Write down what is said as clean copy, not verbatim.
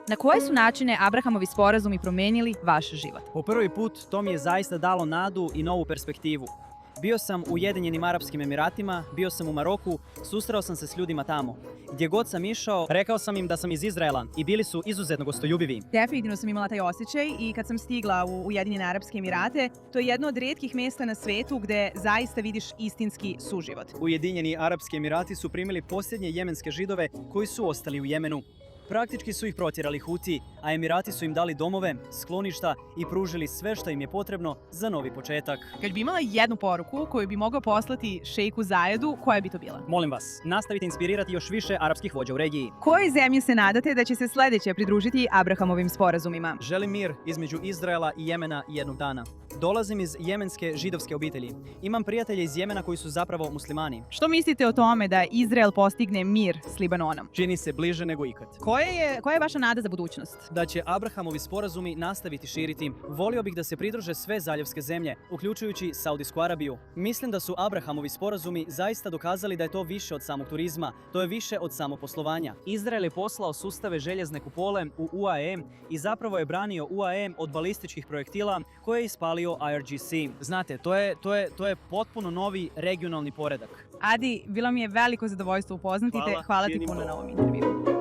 Na koje su načine Abrahamovi sporazumi promenili vaš život? Po prvi put to mi je zaista dalo nadu i novu perspektivu. Bio sam u Ujedinjenim Arapskim Emiratima, bio sam u Maroku, susreo sam se s ljudima tamo. Gdje god sam išao, rekao sam im da sam iz Izraela i bili su izuzetno gostoljubivi. Definitivno sam imala taj osjećaj i kad sam stigla u Ujedinjene Arapske Emirate, to je jedno od rijetkih mjesta na svetu gdje zaista vidiš istinski suživot. Ujedinjeni Arapski Emirati su primili posljednje jemenske Židove koji su ostali u Jemenu. Praktički su ih protjerali Huti, a Emirati su im dali domove, skloništa i pružili sve što im je potrebno za novi početak. Kad bi imala jednu poruku koju bi mogao poslati šejku Zajedu, koja bi to bila? Molim vas, nastavite inspirirati još više arapskih vođa u regiji. Koje zemlje se nadate da će se sljedeće pridružiti Abrahamovim sporazumima? Želim mir između Izraela i Jemena jednog dana. Dolazim iz jemenske židovske obitelji. Imam prijatelje iz Jemena koji su zapravo muslimani. Što mislite o tome da Izrael postigne mir s Libanonom? Čini se bliže nego ikad. Koja je vaša nada za budućnost? Da će Abrahamovi sporazumi nastaviti širiti. Volio bih da se pridruže sve zaljevske zemlje, uključujući Saudijsku Arabiju. Mislim da su Abrahamovi sporazumi zaista dokazali da je to više od samog turizma, to je više od samoposlovanja. Izrael je poslao sustave željezne kupole u UAE i zapravo je branio UAE od balističkih projektila koje je ispalio IRGC. Znate, to je potpuno novi regionalni poredak. Adi, bilo mi je veliko zadovoljstvo upoznati te. Hvala ti puno na ovom intervju.